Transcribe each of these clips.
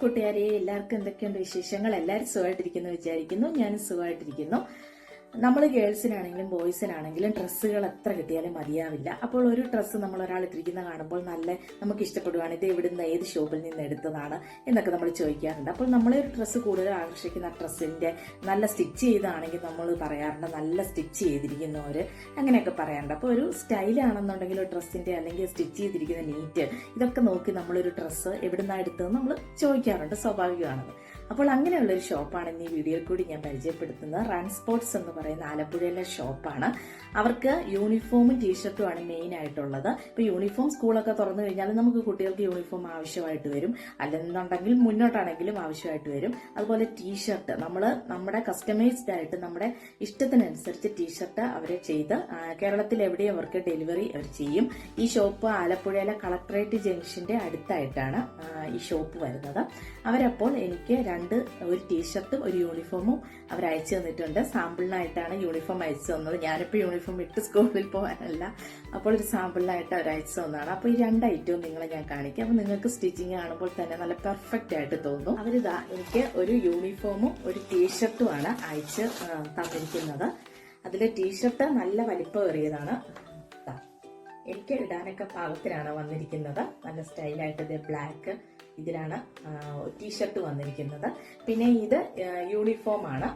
കൂട്ടുകാരെ, എല്ലാവർക്കും എന്തൊക്കെയുണ്ട് വിശേഷങ്ങൾ? എല്ലാവരും സുഖമായിട്ടിരിക്കുന്നു വിചാരിക്കുന്നു. ഞാനും സുഖമായിട്ടിരിക്കുന്നു. നമ്മൾ ഗേൾസിനാണെങ്കിലും ബോയ്സിനാണെങ്കിലും ഡ്രസ്സുകൾ എത്ര കിട്ടിയാലും മതിയാവില്ല. അപ്പോൾ ഒരു ഡ്രസ്സ് നമ്മൾ ഒരാൾ ഇട്ടിരിക്കുന്ന കാണുമ്പോൾ നമുക്ക് ഇഷ്ടപ്പെടുവാണ്, ഇത് എവിടുന്ന് ഏത് ഷോപ്പിൽ നിന്ന് എടുത്തതാണ് എന്നൊക്കെ നമ്മൾ ചോദിക്കാറുണ്ട്. അപ്പോൾ നമ്മളെ ഒരു ഡ്രസ്സ് കൂടുതൽ ആകർഷിക്കുന്ന ഡ്രസ്സിന്റെ നല്ല സ്റ്റിച്ച് ചെയ്താണെങ്കിൽ നമ്മൾ പറയാറുണ്ട്, നല്ല സ്റ്റിച്ച് ചെയ്തിരിക്കുന്നവര് അങ്ങനെയൊക്കെ പറയാറുണ്ട്. അപ്പോൾ ഒരു സ്റ്റൈലാണെന്നുണ്ടെങ്കിൽ ഡ്രസ്സിന്റെ അല്ലെങ്കിൽ സ്റ്റിച്ച് ചെയ്തിരിക്കുന്ന നീറ്റ് ഇതൊക്കെ നോക്കി നമ്മളൊരു ഡ്രസ്സ് എവിടുന്നാണ് എടുത്തതെന്ന് നമ്മൾ ചോദിക്കാറുണ്ട്, സ്വാഭാവികമാണത്. അപ്പോൾ അങ്ങനെയുള്ളൊരു ഷോപ്പാണ് ഇന്ന് ഈ വീഡിയോയിൽ കൂടി ഞാൻ പരിചയപ്പെടുത്തുന്നത്. റൺ സ്പോർട്സ് എന്ന് പറയുന്ന ആലപ്പുഴയിലെ ഷോപ്പാണ്. അവർക്ക് യൂണിഫോമും ടീഷർട്ടുമാണ് മെയിൻ ആയിട്ടുള്ളത്. ഇപ്പൊ യൂണിഫോം സ്കൂളൊക്കെ തുറന്നു കഴിഞ്ഞാൽ നമുക്ക് കുട്ടികൾക്ക് യൂണിഫോം ആവശ്യമായിട്ട് വരും, അല്ലെന്നുണ്ടെങ്കിൽ മുന്നോട്ടാണെങ്കിലും ആവശ്യമായിട്ട് വരും. അതുപോലെ ടീഷർട്ട് നമ്മുടെ കസ്റ്റമൈസ്ഡ് ആയിട്ട് നമ്മുടെ ഇഷ്ടത്തിനനുസരിച്ച് ടീഷർട്ട് അവരെ ചെയ്ത് കേരളത്തിൽ എവിടെയും അവർക്ക് ഡെലിവറി അവർ ചെയ്യും. ഈ ഷോപ്പ് ആലപ്പുഴയിലെ കളക്ടറേറ്റ് ജംഗ്ഷന്റെ അടുത്തായിട്ടാണ് ഈ ഷോപ്പ് വരുന്നത്. അവരപ്പോൾ എനിക്ക് ഒരു ടീഷർട്ടും ഒരു യൂണിഫോമും അവർ അയച്ചു തന്നിട്ടുണ്ട്. സാമ്പിളിനായിട്ടാണ് യൂണിഫോം അയച്ചു തന്നത്. ഞാനിപ്പോൾ യൂണിഫോം ഇട്ട് സ്കൂളിൽ പോകാനല്ല, അപ്പോൾ ഒരു സാമ്പിളിനായിട്ട് അവർ അയച്ചു തന്നതാണ്. അപ്പോൾ ഈ രണ്ട് ഐറ്റവും നിങ്ങളെ ഞാൻ കാണിക്കാം. അപ്പോൾ നിങ്ങൾക്ക് സ്റ്റിച്ചിങ് കാണുമ്പോൾ തന്നെ നല്ല പെർഫെക്റ്റ് ആയിട്ട് തോന്നും. അവരിതാ എനിക്ക് ഒരു യൂണിഫോമും ഒരു ടീഷർട്ടുമാണ് അയച്ച് തന്നിരിക്കുന്നത്. അതിലെ ടീഷർട്ട് നല്ല വലിപ്പമേറിയതാണ്. എനിക്ക് ഇടാനൊക്കെ പാകത്തിലാണ് വന്നിരിക്കുന്നത്. നല്ല സ്റ്റൈലായിട്ട് ബ്ലാക്ക് ഇതിലാണ് ടീഷർട്ട് വന്നിരിക്കുന്നത്. പിന്നെ ഇത് യൂണിഫോം ആണ്,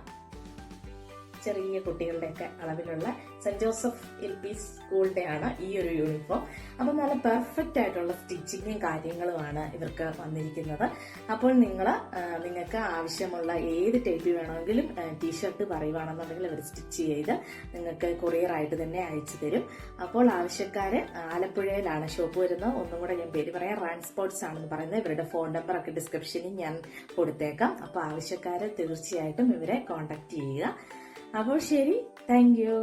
ചെറിയ കുട്ടികളുടെയൊക്കെ അളവിലുള്ള സെന്റ് ജോസഫ് LP സ്കൂളിന്റെ ആണ് ഈ ഒരു യൂണിഫോം. അപ്പൊ നല്ല പെർഫെക്റ്റ് ആയിട്ടുള്ള സ്റ്റിച്ചിങ്ങും കാര്യങ്ങളുമാണ് ഇവർക്ക് വന്നിരിക്കുന്നത്. അപ്പോൾ നിങ്ങൾക്ക് ആവശ്യമുള്ള ഏത് ടൈപ്പ് വേണമെങ്കിലും ടീഷർട്ട് പറയുവാണെന്നുണ്ടെങ്കിൽ അവർ സ്റ്റിച്ച് ചെയ്ത് നിങ്ങൾക്ക് കൊറിയർ ആയിട്ട് തന്നെ അയച്ചു തരും. അപ്പോൾ ആവശ്യക്കാര് ആലപ്പുഴയിലാണ് ഷോപ്പ് വരുന്നത്. ഒന്നും കൂടെ ഞാൻ പേര് പറയാം, റൺ സ്പോർട്സ് ആണെന്ന് പറയുന്നത്. ഇവരുടെ ഫോൺ നമ്പർ ഒക്കെ ഡിസ്ക്രിപ്ഷനിൽ ഞാൻ കൊടുത്തേക്കാം. അപ്പൊ ആവശ്യക്കാര് തീർച്ചയായിട്ടും ഇവരെ കോൺടാക്ട് ചെയ്യുക. അപ്പോൾ ശരി, താങ്ക് യു.